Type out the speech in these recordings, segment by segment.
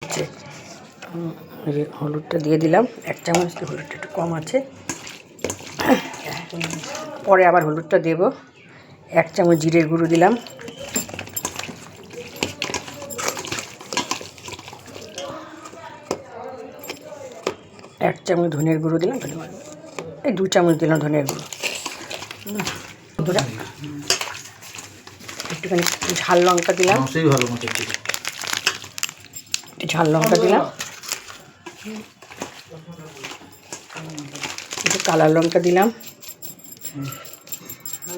হচ্ছে হলুদটা দিয়ে দিলাম 1 চামচ, হলুদটা একটু কম আছে, পরে আবার হলুদটা দেব। 1 চামচ জিরের গুঁড়ো দিলাম, 1 চামচ ধনের গুঁড়ো দিলাম, এই 2 চামচ দিলাম ধনের গুঁড়ো। একটুখানি ঝাল লঙ্কা দিলাম, ঝাল লঙ্কা দিলাম, একটু কালার লঙ্কা দিলাম।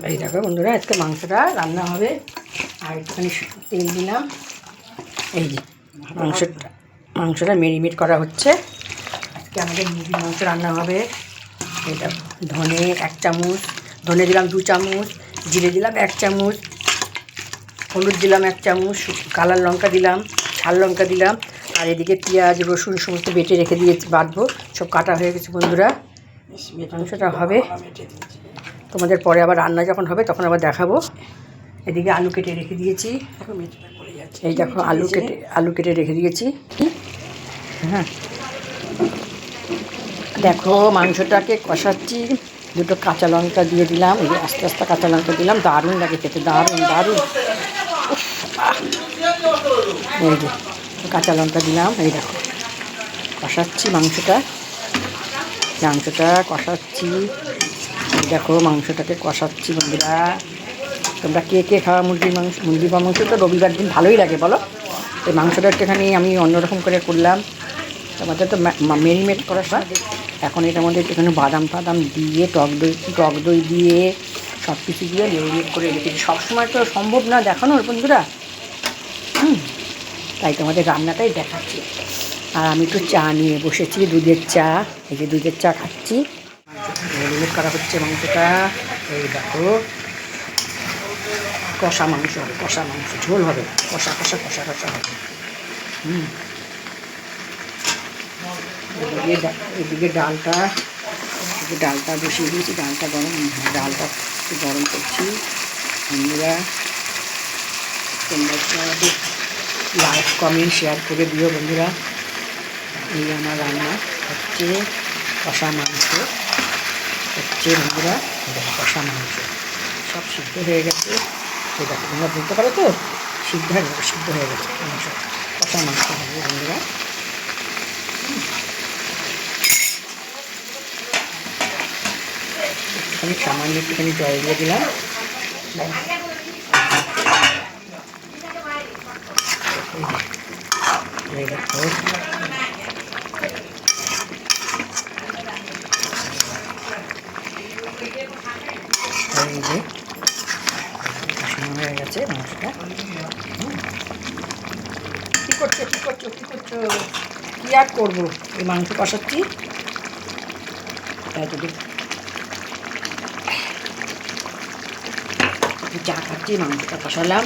এই দেখো বন্ধুরা, আজকে মাংসটা রান্না হবে। আর একটুখানি তেল দিলাম। এই যে মাংসটা মেরিনেট করা হচ্ছে। আজকে আমাদের মুরগির মাংস রান্না হবে। এটা ধনে 1 চামচ, ধনে দিলাম 2 চামচ, জিরে দিলাম 1 চামচ, হলুদ দিলাম 1 চামচ, কালার লঙ্কা দিলাম, ঝাল লঙ্কা দিলাম। আর এদিকে পেঁয়াজ রসুন সমস্ত বেটে রেখে দিয়েছি, বাটবো। সব কাটা হয়ে গেছে বন্ধুরা। মাংসটা হবে, তোমাদের পরে আবার রান্না যখন হবে তখন আবার দেখাবো। এদিকে আলু কেটে রেখে দিয়েছি। এই দেখো আলু কেটে রেখে দিয়েছি। হ্যাঁ, দেখো মাংসটাকে কষাচ্ছি। 2টো কাঁচা লঙ্কা দিয়ে দিলাম, এই যে আস্তে আস্তে কাঁচা লঙ্কা দিলাম, দারুণ লাগে খেতে, দারুণ দারুণ। এই যে কাঁচা লঙ্কা দিলাম, এই দেখো কষাচ্ছি মাংসটা কষাচ্ছি। দেখো মাংসটাকে কষাচ্ছি বন্ধুরা। তোমরা কে কে খাওয়া মুরগির মাংস? তো রবিবার দিন ভালোই লাগে বলো। এই মাংসটা একটুখানি আমি অন্যরকম করে করলাম। তোমাদের তো মেরিনেট করা সব। এখন এটার মধ্যে একটুখানি বাদাম টাদাম দিয়ে টক দই দিয়ে সব কিছু দিয়ে মেরিনেট করে রেখেছি। সবসময় তো সম্ভব না দেখানোর বন্ধুরা, তাই তোমাদের রান্নাটাই দেখাচ্ছি। আর আমি একটু চা নিয়ে বসেছি, দুধের চা। এই যে দুধের চা খাচ্ছি। মেরিনেট করা হচ্ছে মাংসটা। এই দেখো কষা মাংস ঝোল হবে, কষা হবে। এদিকে ডালটা বসিয়ে দিয়েছি। ডালটা একটু গরম করছি। বন্ধুরা তোমরা আমাদের লাইক কমেন্ট শেয়ার করে দিও বন্ধুরা। এই আমার রান্না হচ্ছে কষা মাংস হচ্ছে বন্ধুরা। কষা মাংস সব সিদ্ধ হয়ে গেছে। সেটা তোমরা বলতে পারো তো, সিদ্ধ হয়ে গেছে মাংস। কষা মাংস হবে বন্ধুরা। আমি সামান্য একটুখানি জল দিয়ে দিলাম। এই দেখো এই যে কষানো হয়ে গেছে মাংসটা। কী করছো কী আর করবো, এই মাংস কষাচ্ছি। তাই যদি চা খাচ্ছি, মাংসটা কষালাম।